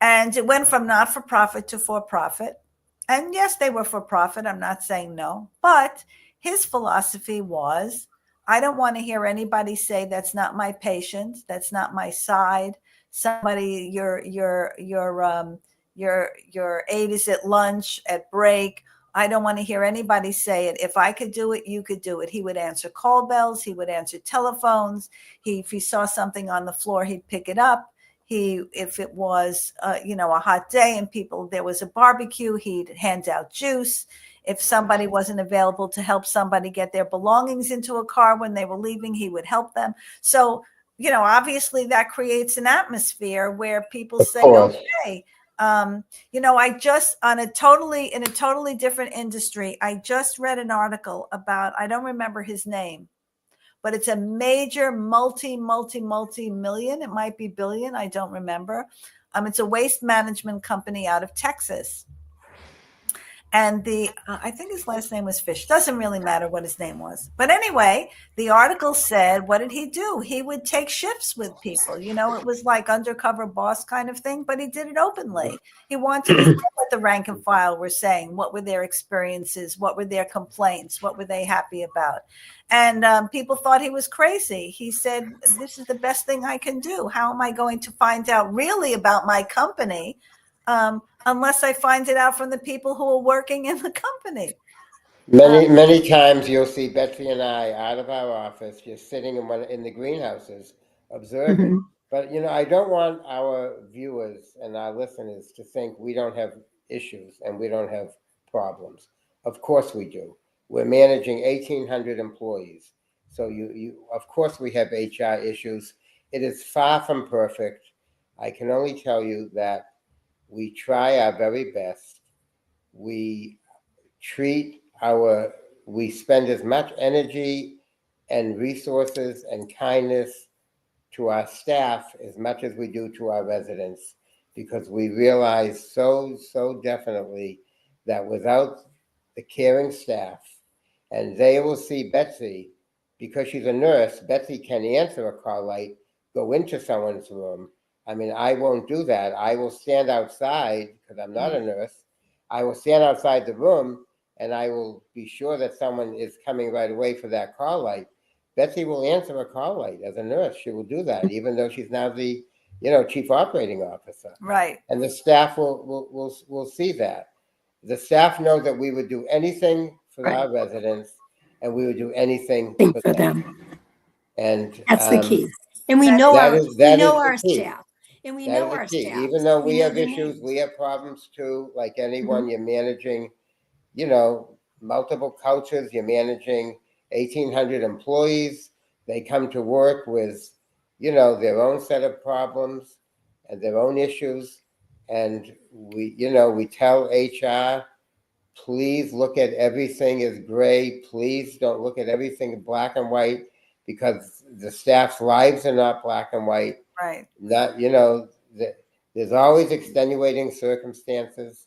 And it went from not for profit to for profit. And yes, they were for profit. I'm not saying no. But his philosophy was, I don't want to hear anybody say that's not my patient, that's not my side. Somebody, your aide is at lunch, at break. I don't want to hear anybody say it. If I could do it, you could do it. He would answer call bells. He would answer telephones. If he saw something on the floor, he'd pick it up. If it was, a hot day and there was a barbecue, he'd hand out juice. If somebody wasn't available to help somebody get their belongings into a car when they were leaving, he would help them. So, obviously that creates an atmosphere where people say, okay, I just in a totally different industry, I just read an article about, I don't remember his name, but it's a major multi-million, it might be billion, I don't remember. It's a waste management company out of Texas. And I think his last name was Fish. Doesn't really matter what his name was. But anyway, the article said, what did he do? He would take shifts with people. It was like undercover boss kind of thing, but he did it openly. He wanted to know what the rank and file were saying. What were their experiences? What were their complaints? What were they happy about? And people thought he was crazy. He said, this is the best thing I can do. How am I going to find out really about my company? Unless I find it out from the people who are working in the company. Many times you'll see Betsy and I out of our office, just sitting in the greenhouses, observing. Mm-hmm. But I don't want our viewers and our listeners to think we don't have issues and we don't have problems. Of course we do. We're managing 1,800 employees, so of course we have HR issues. It is far from perfect. I can only tell you that we try our very best. We spend as much energy and resources and kindness to our staff as much as we do to our residents, because we realize so definitely that without the caring staff, and they will see Betsy, because she's a nurse, Betsy can answer a call light, go into someone's room. I mean, I won't do that. I will stand outside, because I'm not a nurse. I will stand outside the room and I will be sure that someone is coming right away for that call light, Betsy will answer a call light as a nurse. She will do that, even though she's now the, chief operating officer. Right. And the staff will see that. The staff know that we would do anything for Right. our residents, and we would do anything Think for for them. them. And That's the key. And we That know is our the key. staff. And we That know is the our key. staff. Even though we know have their issues, names. we have problems too. Like anyone, Mm-hmm. you're managing, multiple cultures. You're managing 1,800 employees. They come to work with, their own set of problems and their own issues. And we tell HR, please look at everything as gray. Please don't look at everything in black and white, because the staff's lives are not black and white. Right. Not, there's always extenuating circumstances.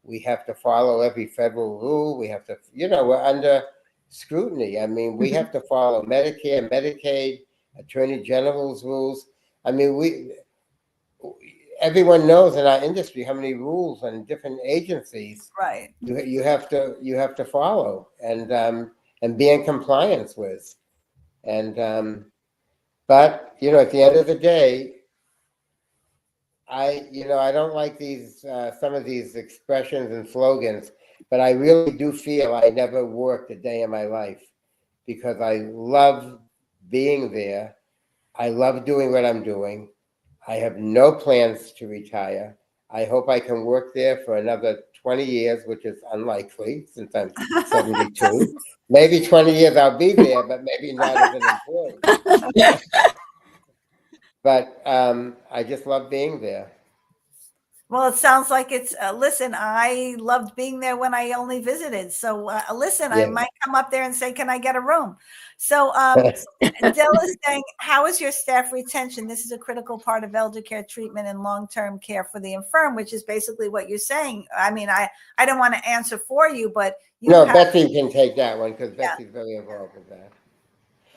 We have to follow every federal rule. We have to, we're under scrutiny. I mean, we have to follow Medicare, Medicaid, Attorney General's rules. I mean, everyone knows in our industry how many rules and different agencies Right. you have to follow and be in compliance with. And but at the end of the day, I don't like these some of these expressions and slogans, but I really do feel I never worked a day in my life, because I love being there. I love doing what I'm doing. I have no plans to retire. I hope I can work there for another 20 years, which is unlikely since I'm 72. Maybe 20 years I'll be there, but maybe not as an employee. But I just love being there. Well, it sounds like it's, listen, I loved being there when I only visited. So listen, I Yeah. might come up there and say, can I get a room? So Dell is saying, how is your staff retention? This is a critical part of elder care treatment and long-term care for the infirm, which is basically what you're saying. I mean, I don't want to answer for you, but Betsy can take that one, because Betsy's very involved with that.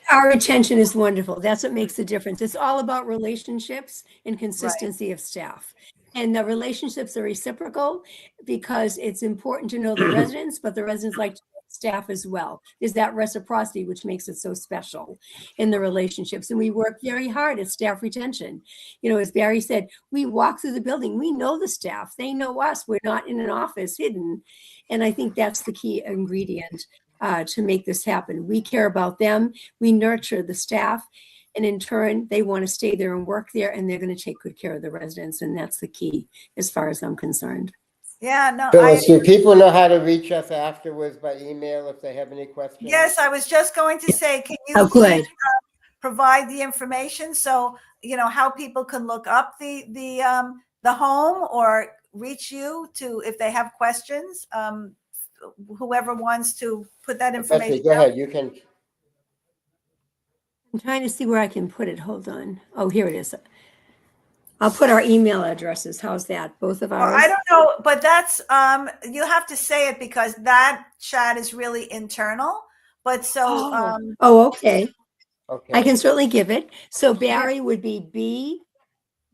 Our retention is wonderful. That's what makes the difference. It's all about relationships and consistency of staff. And the relationships are reciprocal, because it's important to know the residents, but the residents like to know staff as well. There's that reciprocity, which makes it so special in the relationships. And we work very hard at staff retention. As Barry said, we walk through the building. We know the staff. They know us. We're not in an office hidden. And I think that's the key ingredient to make this happen. We care about them. We nurture the staff. And in turn, they want to stay there and work there, and they're going to take good care of the residents. And that's the key, as far as I'm concerned. Yeah, no. Phyllis, do people know how to reach us afterwards by email if they have any questions? Yes, I was just going to say, can you good. Provide the information so how people can look up the home or reach you to if they have questions? Whoever wants to put that information. Betsy, go ahead. You can. I'm trying to see where I can put it. Hold on. Oh, here it is. I'll put our email addresses. How's that? Both of ours? Well, I don't know, but that's you have to say it, because that chat is really internal. But so okay. Okay. I can certainly give it. So Barry would be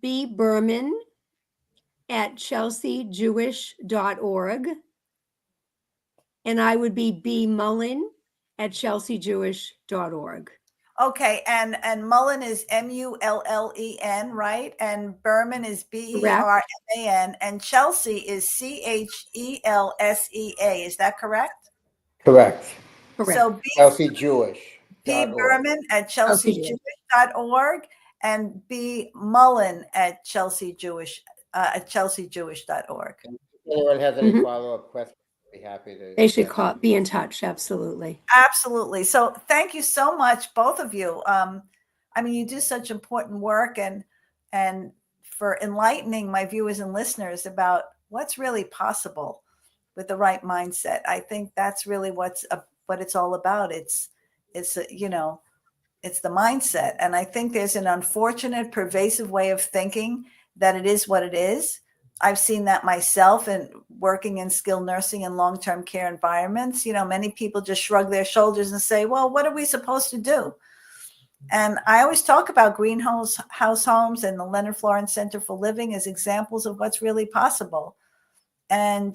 B Berman at chelseajewish.org. And I would be B Mullen at chelseajewish.org. Okay, and Mullen is Mullen, right? And Berman is Berman, and Chelsea is Chelseea. Is that correct? Correct. So Chelsea Jewish. B Berman at chelseajewish.org and B Mullen at chelseajewish.org. If anyone has any follow-up questions, I'd be happy to. They should be in touch. Absolutely. Absolutely. So thank you so much, both of you. I mean, you do such important work and for enlightening my viewers and listeners about what's really possible with the right mindset. I think that's really what it's all about. It's the mindset. And I think there's an unfortunate, pervasive way of thinking that it is what it is. I've seen that myself in working in skilled nursing and long-term care environments. Many people just shrug their shoulders and say, well, what are we supposed to do? And I always talk about greenhouse homes and the Leonard Florence Center for Living as examples of what's really possible. And,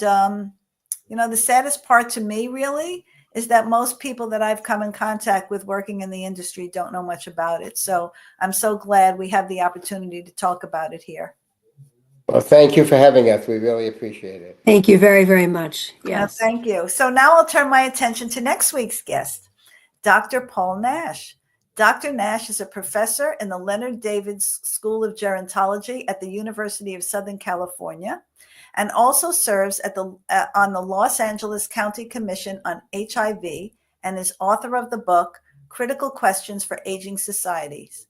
The saddest part to me really is that most people that I've come in contact with working in the industry don't know much about it. So I'm so glad we have the opportunity to talk about it here. Well, thank you for having us. We really appreciate it. Thank you very, very much. Yes. Thank you. So now I'll turn my attention to next week's guest, Dr. Paul Nash. Dr. Nash is a professor in the Leonard Davids School of Gerontology at the University of Southern California, and also serves on the Los Angeles County Commission on HIV, and is author of the book, Critical Questions for Aging Societies.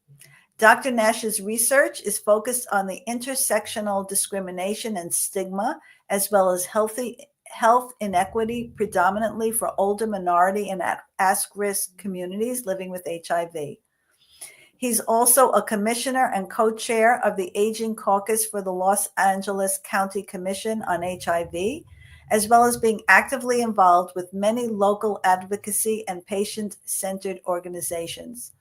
Dr. Nash's research is focused on the intersectional discrimination and stigma, as well as health inequity, predominantly for older minority and at-risk communities living with HIV. He's also a commissioner and co-chair of the Aging Caucus for the Los Angeles County Commission on HIV, as well as being actively involved with many local advocacy and patient-centered organizations.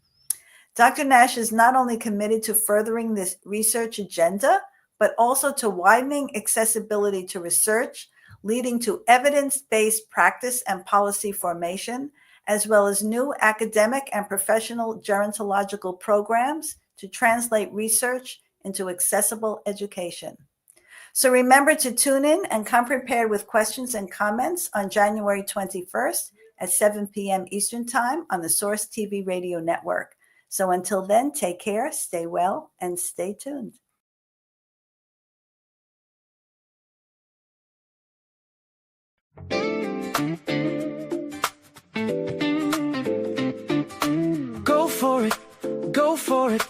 Dr. Nash is not only committed to furthering this research agenda, but also to widening accessibility to research, leading to evidence-based practice and policy formation, as well as new academic and professional gerontological programs to translate research into accessible education. So remember to tune in and come prepared with questions and comments on January 21st at 7 p.m. Eastern Time on the Source TV radio network. So until then, take care, stay well, and stay tuned. Go for it, go for it.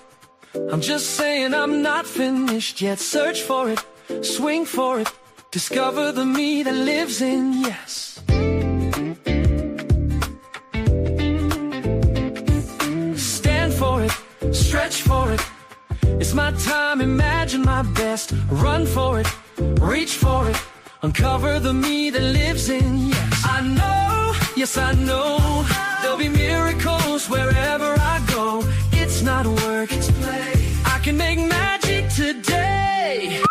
I'm just saying I'm not finished yet. Search for it, swing for it. Discover the me that lives in yes. Stand for it, stretch for it. It's my time, imagine my best. Run for it, reach for it. Uncover the me that lives in yes. I know, yes I know. There'll be miracles wherever I go. It's not work, it's play. I can make magic today.